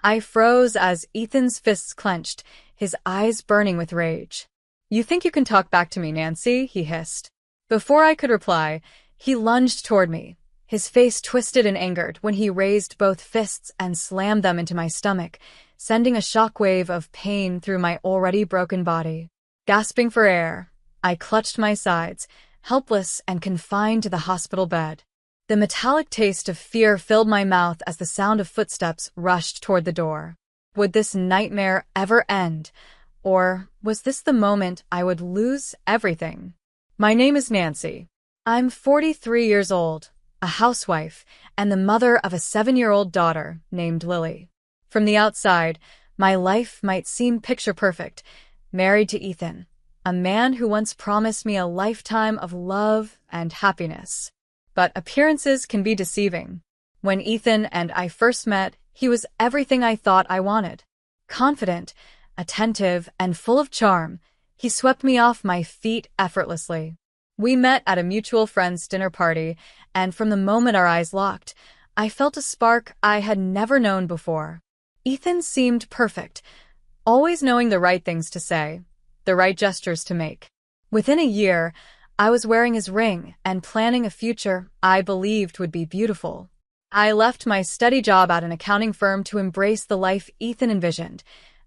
I froze as Ethan's fists clenched, his eyes burning with rage. "You think you can talk back to me, Nancy?" he hissed. Before I could reply, he lunged toward me, his face twisted and angered when he raised both fists and slammed them into my stomach, sending a shockwave of pain through my already broken body. Gasping for air, I clutched my sides, helpless and confined to the hospital bed. The metallic taste of fear filled my mouth as the sound of footsteps rushed toward the door. Would this nightmare ever end? Or was this the moment I would lose everything? "My name is Nancy. I'm 43 years old, a housewife, and the mother of a 7-year-old daughter named Lily. From the outside, my life might seem picture-perfect, married to Ethan, a man who once promised me a lifetime of love and happiness. But appearances can be deceiving. When Ethan and I first met, he was everything I thought I wanted. Confident, attentive, and full of charm, he swept me off my feet effortlessly. We met at a mutual friend's dinner party, and from the moment our eyes locked, I felt a spark I had never known before. Ethan seemed perfect, always knowing the right things to say, the right gestures to make. Within a year, I was wearing his ring and planning a future I believed would be beautiful. I left my steady job at an accounting firm to embrace the life Ethan envisioned,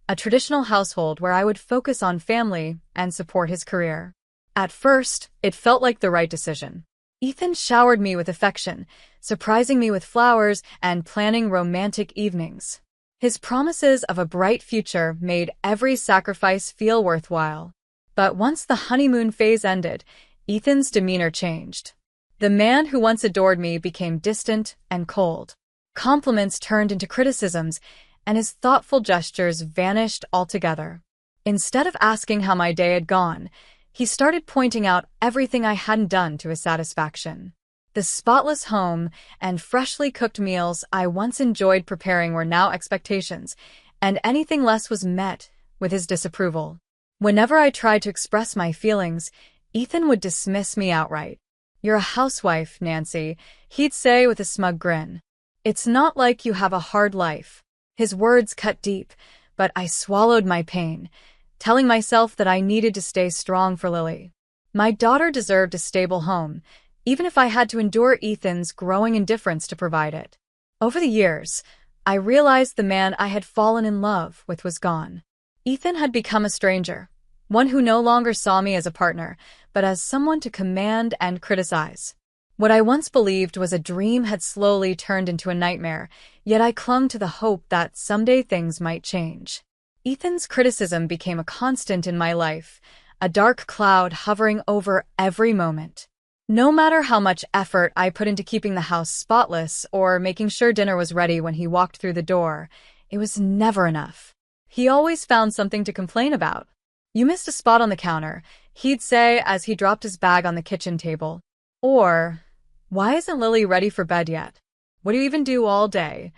a traditional household where I would focus on family and support his career. At first, it felt like the right decision. Ethan showered me with affection, surprising me with flowers and planning romantic evenings. His promises of a bright future made every sacrifice feel worthwhile. But once the honeymoon phase ended, Ethan's demeanor changed. The man who once adored me became distant and cold. Compliments turned into criticisms, and his thoughtful gestures vanished altogether. Instead of asking how my day had gone, he started pointing out everything I hadn't done to his satisfaction. The spotless home and freshly cooked meals I once enjoyed preparing were now expectations, and anything less was met with his disapproval. Whenever I tried to express my feelings, Ethan would dismiss me outright. "You're a housewife, Nancy," he'd say with a smug grin. "It's not like you have a hard life." His words cut deep, but I swallowed my pain, telling myself that I needed to stay strong for Lily. My daughter deserved a stable home, even if I had to endure Ethan's growing indifference to provide it. Over the years, I realized the man I had fallen in love with was gone. Ethan had become a stranger, one who no longer saw me as a partner, but as someone to command and criticize. What I once believed was a dream had slowly turned into a nightmare, yet I clung to the hope that someday things might change. Ethan's criticism became a constant in my life, a dark cloud hovering over every moment. No matter how much effort I put into keeping the house spotless or making sure dinner was ready when he walked through the door, it was never enough. He always found something to complain about. "You missed a spot on the counter," he'd say as he dropped his bag on the kitchen table. Or, "Why isn't Lily ready for bed yet? What do you even do all day?"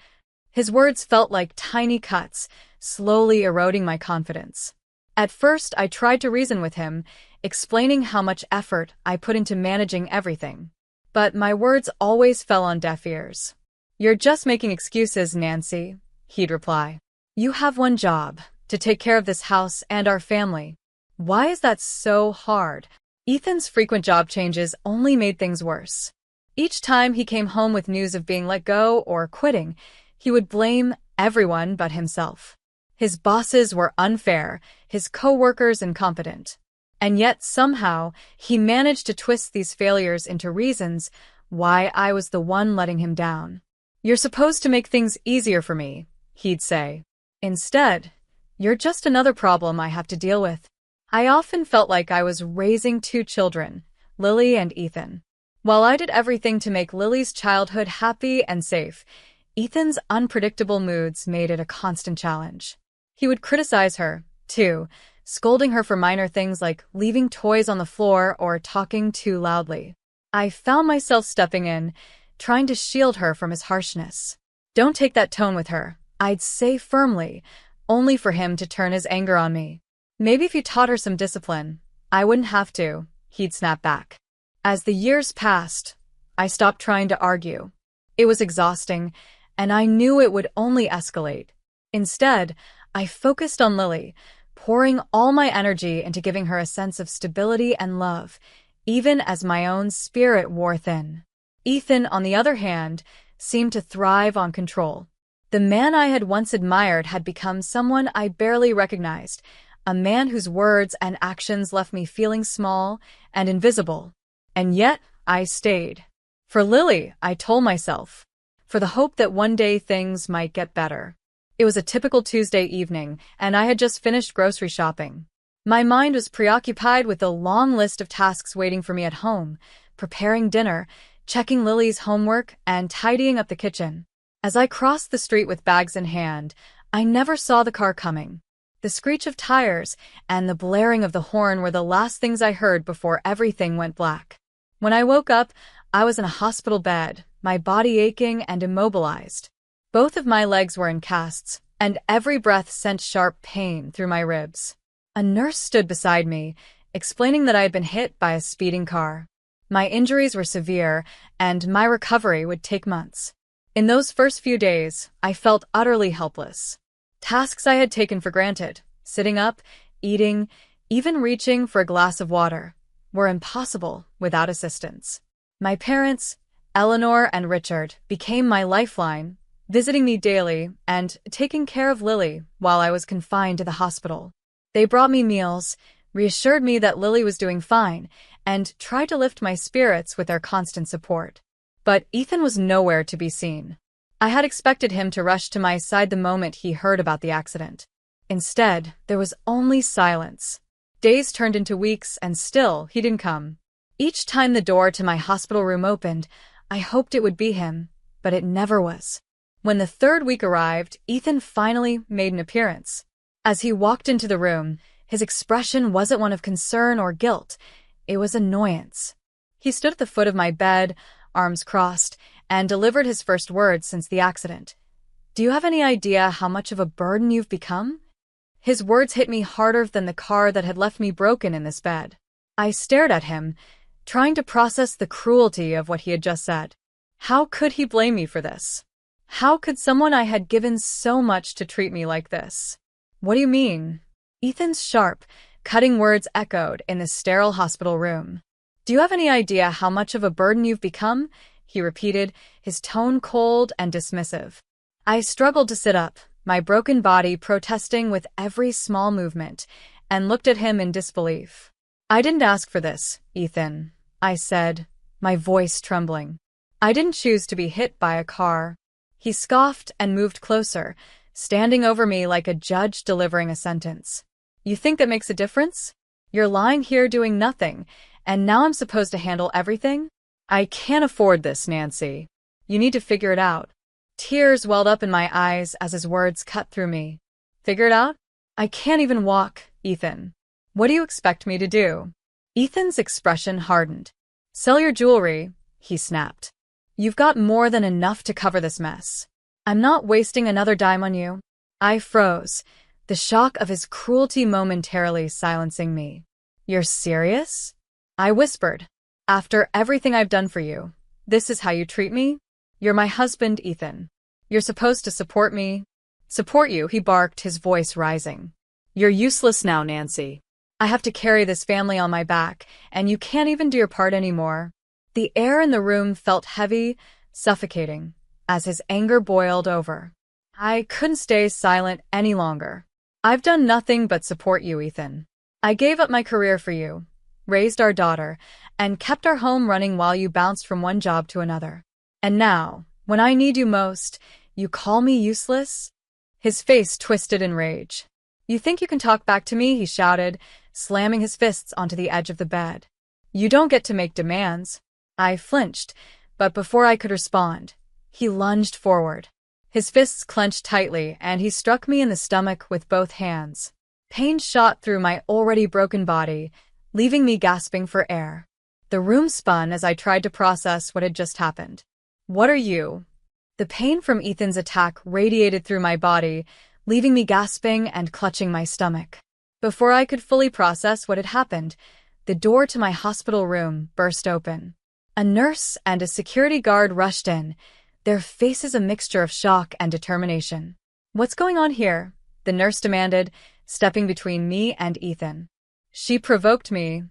His words felt like tiny cuts, slowly eroding my confidence. At first, I tried to reason with him, explaining how much effort I put into managing everything. But my words always fell on deaf ears. "You're just making excuses, Nancy," he'd reply. "You have one job, to take care of this house and our family. Why is that so hard?" Ethan's frequent job changes only made things worse. Each time he came home with news of being let go or quitting, he would blame everyone but himself. His bosses were unfair, his co-workers incompetent. And yet somehow he managed to twist these failures into reasons why I was the one letting him down. "You're supposed to make things easier for me," he'd say. "Instead, you're just another problem I have to deal with." I often felt like I was raising two children, Lily and Ethan. While I did everything to make Lily's childhood happy and safe, Ethan's unpredictable moods made it a constant challenge. He would criticize her, too, scolding her for minor things like leaving toys on the floor or talking too loudly. I found myself stepping in, trying to shield her from his harshness. "Don't take that tone with her," I'd say firmly, only for him to turn his anger on me. "Maybe if you taught her some discipline, I wouldn't have to," he'd snap back. As the years passed, I stopped trying to argue. It was exhausting, and I knew it would only escalate. Instead, I focused on Lily, pouring all my energy into giving her a sense of stability and love, even as my own spirit wore thin. Ethan, on the other hand, seemed to thrive on control. The man I had once admired had become someone I barely recognized, a man whose words and actions left me feeling small and invisible. And yet, I stayed. For Lily, I told myself. For the hope that one day things might get better. It was a typical Tuesday evening, and I had just finished grocery shopping. My mind was preoccupied with the long list of tasks waiting for me at home, preparing dinner, checking Lily's homework, and tidying up the kitchen. As I crossed the street with bags in hand, I never saw the car coming. The screech of tires and the blaring of the horn were the last things I heard before everything went black. When I woke up, I was in a hospital bed, my body aching and immobilized. Both of my legs were in casts, and every breath sent sharp pain through my ribs. A nurse stood beside me, explaining that I had been hit by a speeding car. My injuries were severe, and my recovery would take months. In those first few days, I felt utterly helpless. Tasks I had taken for granted, sitting up, eating, even reaching for a glass of water, were impossible without assistance. My parents, Eleanor and Richard, became my lifeline, visiting me daily and taking care of Lily while I was confined to the hospital. They brought me meals, reassured me that Lily was doing fine, and tried to lift my spirits with their constant support. But Ethan was nowhere to be seen. I had expected him to rush to my side the moment he heard about the accident. Instead, there was only silence. Days turned into weeks, and still he didn't come. Each time the door to my hospital room opened, I hoped it would be him, but it never was. When the third week arrived, Ethan finally made an appearance. As he walked into the room, his expression wasn't one of concern or guilt. It was annoyance. He stood at the foot of my bed, arms crossed, and delivered his first words since the accident. "Do you have any idea how much of a burden you've become?" His words hit me harder than the car that had left me broken in this bed. I stared at him, trying to process the cruelty of what he had just said. How could he blame me for this? How could someone I had given so much to treat me like this? "What do you mean?" Ethan's sharp, cutting words echoed in the sterile hospital room. "Do you have any idea how much of a burden you've become?" he repeated, his tone cold and dismissive. I struggled to sit up, my broken body protesting with every small movement, and looked at him in disbelief. "I didn't ask for this, Ethan," I said, my voice trembling. "I didn't choose to be hit by a car." He scoffed and moved closer, standing over me like a judge delivering a sentence. "You think that makes a difference? You're lying here doing nothing, and now I'm supposed to handle everything? I can't afford this, Nancy. You need to figure it out." Tears welled up in my eyes as his words cut through me. "Figure it out? I can't even walk, Ethan. What do you expect me to do?" Ethan's expression hardened. "Sell your jewelry," he snapped. "You've got more than enough to cover this mess. I'm not wasting another dime on you." I froze, the shock of his cruelty momentarily silencing me. "You're serious?" I whispered. "After everything I've done for you, this is how you treat me? You're my husband, Ethan. You're supposed to support me." "Support you," he barked, his voice rising. "You're useless now, Nancy. I have to carry this family on my back, and you can't even do your part anymore." The air in the room felt heavy, suffocating, as his anger boiled over. I couldn't stay silent any longer. "I've done nothing but support you, Ethan. I gave up my career for you, raised our daughter, and kept our home running while you bounced from one job to another. And now, when I need you most, you call me useless?" His face twisted in rage. "You think you can talk back to me?" he shouted, slamming his fists onto the edge of the bed. "You don't get to make demands." I flinched, but before I could respond, he lunged forward. His fists clenched tightly, and he struck me in the stomach with both hands. Pain shot through my already broken body, leaving me gasping for air. The room spun as I tried to process what had just happened. "What are you?" The pain from Ethan's attack radiated through my body, leaving me gasping and clutching my stomach. Before I could fully process what had happened, the door to my hospital room burst open. A nurse and a security guard rushed in, their faces a mixture of shock and determination. "What's going on here?" the nurse demanded, stepping between me and Ethan. "She provoked me,"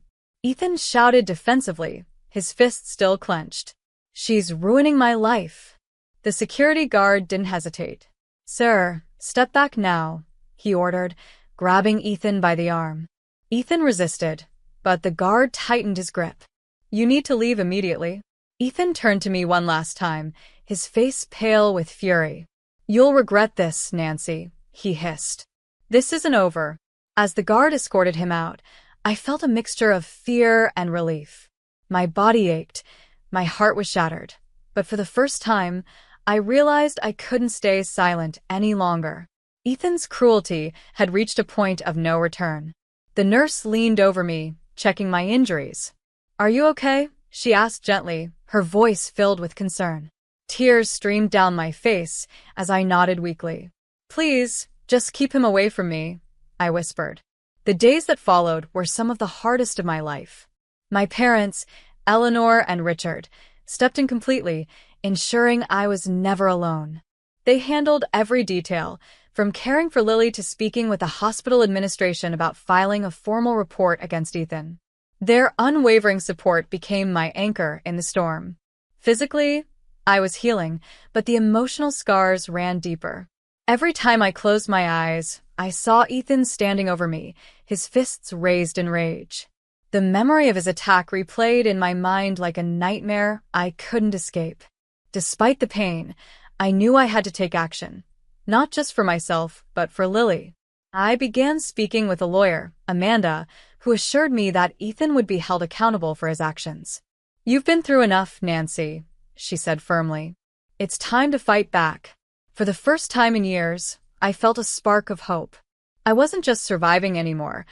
Ethan shouted defensively, his fists still clenched. "She's ruining my life." The security guard didn't hesitate. "Sir, step back now," he ordered, grabbing Ethan by the arm. Ethan resisted, but the guard tightened his grip. "You need to leave immediately." Ethan turned to me one last time, his face pale with fury. "You'll regret this, Nancy," he hissed. "This isn't over." As the guard escorted him out, I felt a mixture of fear and relief. My body ached, my heart was shattered, but for the first time, I realized I couldn't stay silent any longer. Ethan's cruelty had reached a point of no return. The nurse leaned over me, checking my injuries. "Are you okay?" she asked gently, her voice filled with concern. Tears streamed down my face as I nodded weakly. "Please, just keep him away from me," I whispered. The days that followed were some of the hardest of my life. My parents, Eleanor and Richard, stepped in completely, ensuring I was never alone. They handled every detail, from caring for Lily to speaking with the hospital administration about filing a formal report against Ethan. Their unwavering support became my anchor in the storm. Physically, I was healing, but the emotional scars ran deeper. Every time I closed my eyes, I saw Ethan standing over me, his fists raised in rage. The memory of his attack replayed in my mind like a nightmare I couldn't escape. Despite the pain, I knew I had to take action, not just for myself, but for Lily. I began speaking with a lawyer, Amanda, who assured me that Ethan would be held accountable for his actions. "You've been through enough, Nancy," she said firmly. "It's time to fight back." For the first time in years, I felt a spark of hope. I wasn't just surviving anymore.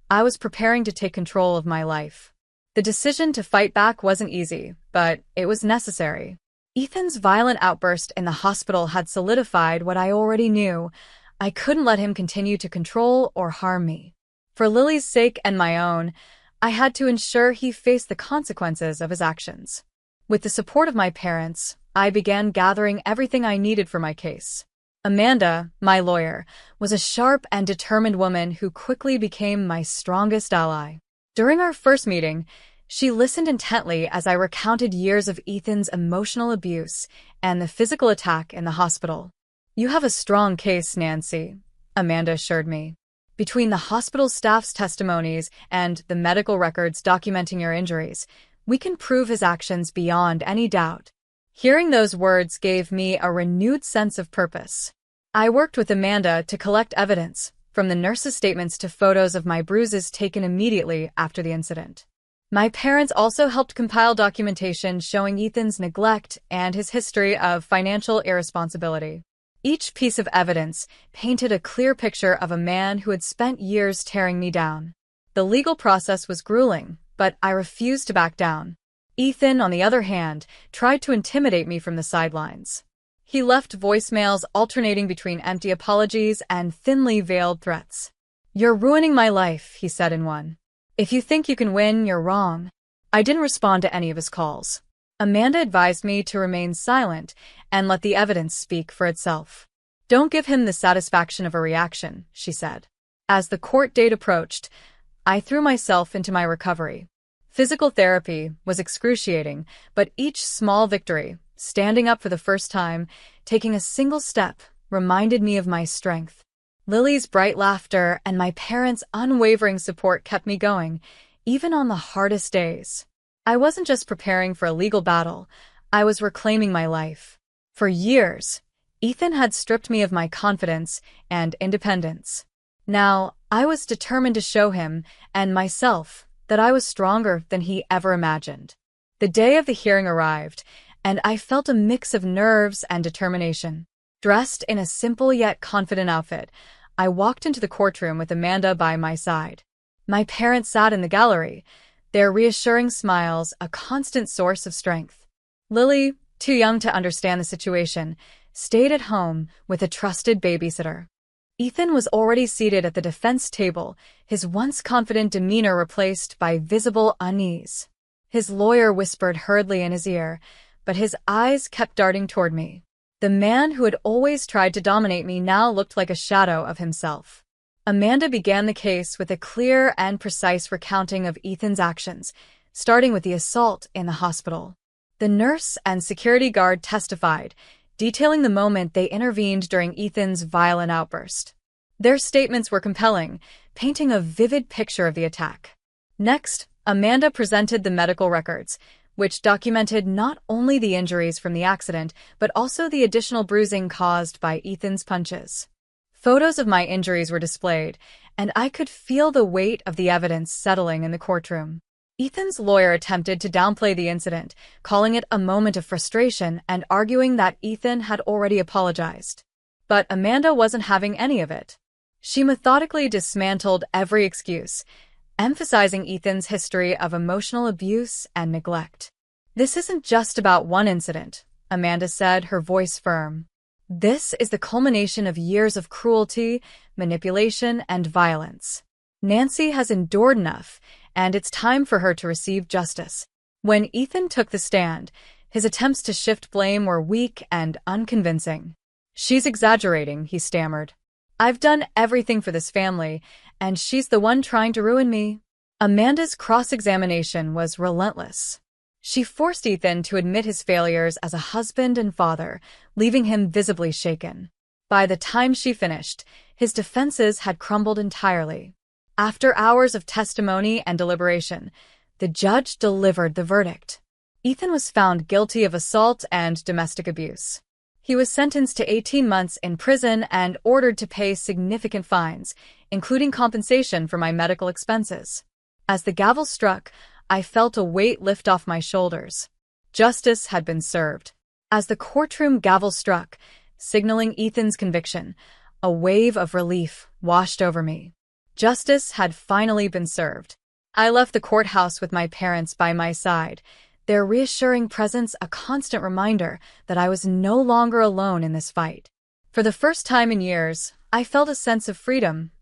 I was preparing to take control of my life. The decision to fight back wasn't easy, but it was necessary. Ethan's violent outburst in the hospital had solidified what I already knew. I couldn't let him continue to control or harm me. For Lily's sake and my own, I had to ensure he faced the consequences of his actions. With the support of my parents, I began gathering everything I needed for my case. Amanda, my lawyer, was a sharp and determined woman who quickly became my strongest ally. During our first meeting, she listened intently as I recounted years of Ethan's emotional abuse and the physical attack in the hospital. "You have a strong case, Nancy," Amanda assured me. "Between the hospital staff's testimonies and the medical records documenting your injuries, we can prove his actions beyond any doubt." Hearing those words gave me a renewed sense of purpose. I worked with Amanda to collect evidence, from the nurse's statements to photos of my bruises taken immediately after the incident. My parents also helped compile documentation showing Ethan's neglect and his history of financial irresponsibility. Each piece of evidence painted a clear picture of a man who had spent years tearing me down. The legal process was grueling, but I refused to back down. Ethan, on the other hand, tried to intimidate me from the sidelines. He left voicemails alternating between empty apologies and thinly veiled threats. "You're ruining my life," he said in one. "If you think you can win, you're wrong." I didn't respond to any of his calls. Amanda advised me to remain silent and let the evidence speak for itself. "Don't give him the satisfaction of a reaction," she said. As the court date approached, I threw myself into my recovery. Physical therapy was excruciating, but each small victory, standing up for the first time, taking a single step, reminded me of my strength. Lily's bright laughter and my parents' unwavering support kept me going, even on the hardest days. I wasn't just preparing for a legal battle, I was reclaiming my life. For years, Ethan had stripped me of my confidence and independence. Now, I was determined to show him, and myself, that I was stronger than he ever imagined. The day of the hearing arrived, and I felt a mix of nerves and determination. Dressed in a simple yet confident outfit, I walked into the courtroom with Amanda by my side. My parents sat in the gallery, their reassuring smiles a constant source of strength. Lily, too young to understand the situation, stayed at home with a trusted babysitter. Ethan was already seated at the defense table, his once confident demeanor replaced by visible unease. His lawyer whispered hurriedly in his ear, but his eyes kept darting toward me. The man who had always tried to dominate me now looked like a shadow of himself. Amanda began the case with a clear and precise recounting of Ethan's actions, starting with the assault in the hospital. The nurse and security guard testified, detailing the moment they intervened during Ethan's violent outburst. Their statements were compelling, painting a vivid picture of the attack. Next, Amanda presented the medical records, which documented not only the injuries from the accident, but also the additional bruising caused by Ethan's punches. Photos of my injuries were displayed, and I could feel the weight of the evidence settling in the courtroom. Ethan's lawyer attempted to downplay the incident, calling it a moment of frustration and arguing that Ethan had already apologized. But Amanda wasn't having any of it. She methodically dismantled every excuse, emphasizing Ethan's history of emotional abuse and neglect. "This isn't just about one incident," Amanda said, her voice firm. "This is the culmination of years of cruelty, manipulation, and violence. Nancy has endured enough, and it's time for her to receive justice." When Ethan took the stand, his attempts to shift blame were weak and unconvincing. "She's exaggerating," he stammered. "I've done everything for this family, and she's the one trying to ruin me." Amanda's cross-examination was relentless. She forced Ethan to admit his failures as a husband and father, leaving him visibly shaken. By the time she finished, his defenses had crumbled entirely. After hours of testimony and deliberation, the judge delivered the verdict. Ethan was found guilty of assault and domestic abuse. He was sentenced to 18 months in prison and ordered to pay significant fines, including compensation for my medical expenses. As the gavel struck, I felt a weight lift off my shoulders. Justice had been served. As the courtroom gavel struck, signaling Ethan's conviction, a wave of relief washed over me. Justice had finally been served. I left the courthouse with my parents by my side, their reassuring presence a constant reminder that I was no longer alone in this fight. For the first time in years, I felt a sense of freedom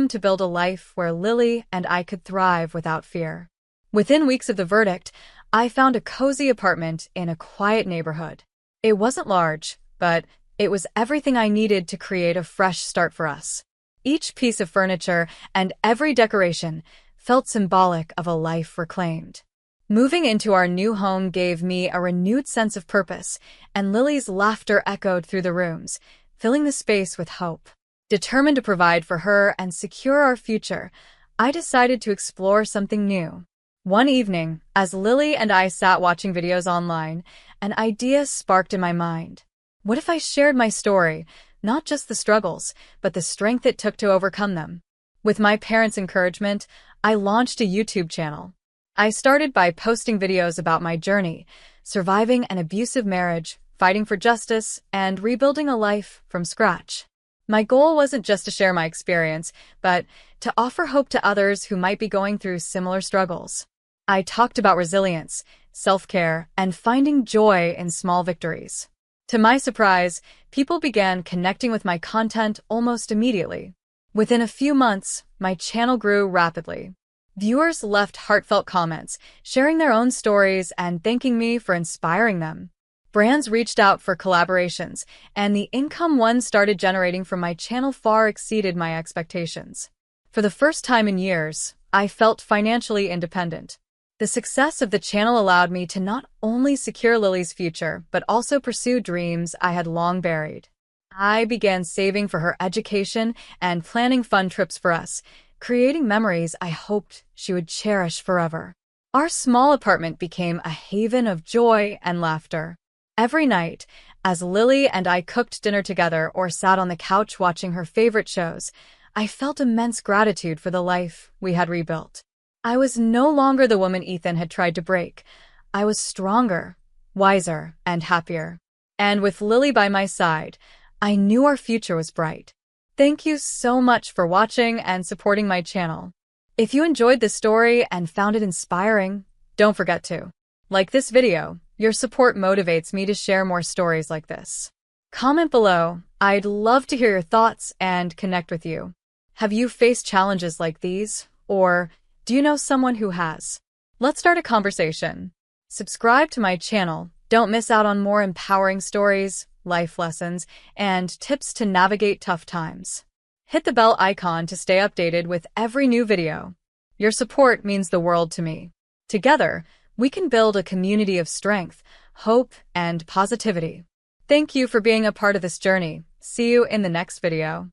to build a life where Lily and I could thrive without fear. Within weeks of the verdict, I found a cozy apartment in a quiet neighborhood. It wasn't large, but it was everything I needed to create a fresh start for us. Each piece of furniture and every decoration felt symbolic of a life reclaimed. Moving into our new home gave me a renewed sense of purpose, and Lily's laughter echoed through the rooms, filling the space with hope. Determined to provide for her and secure our future, I decided to explore something new. One evening, as Lily and I sat watching videos online, an idea sparked in my mind. What if I shared my story, not just the struggles, but the strength it took to overcome them? With my parents' encouragement, I launched a YouTube channel. I started by posting videos about my journey, surviving an abusive marriage, fighting for justice, and rebuilding a life from scratch. My goal wasn't just to share my experience, but to offer hope to others who might be going through similar struggles. I talked about resilience, self-care, and finding joy in small victories. To my surprise, people began connecting with my content almost immediately. Within a few months, my channel grew rapidly. Viewers left heartfelt comments, sharing their own stories and thanking me for inspiring them. Brands reached out for collaborations, and the income one started generating from my channel far exceeded my expectations. For the first time in years, I felt financially independent. The success of the channel allowed me to not only secure Lily's future, but also pursue dreams I had long buried. I began saving for her education and planning fun trips for us, creating memories I hoped she would cherish forever. Our small apartment became a haven of joy and laughter. Every night, as Lily and I cooked dinner together or sat on the couch watching her favorite shows, I felt immense gratitude for the life we had rebuilt. I was no longer the woman Ethan had tried to break. I was stronger, wiser, and happier. And with Lily by my side, I knew our future was bright. Thank you so much for watching and supporting my channel. If you enjoyed this story and found it inspiring, don't forget to like this video. Your support motivates me to share more stories like this. Comment below. I'd love to hear your thoughts and connect with you. Have you faced challenges like these? Or do you know someone who has? Let's start a conversation. Subscribe to my channel. Don't miss out on more empowering stories. life lessons, and tips to navigate tough times. Hit the bell icon to stay updated with every new video. Your support means the world to me. Together, we can build a community of strength, hope, and positivity. Thank you for being a part of this journey. See you in the next video.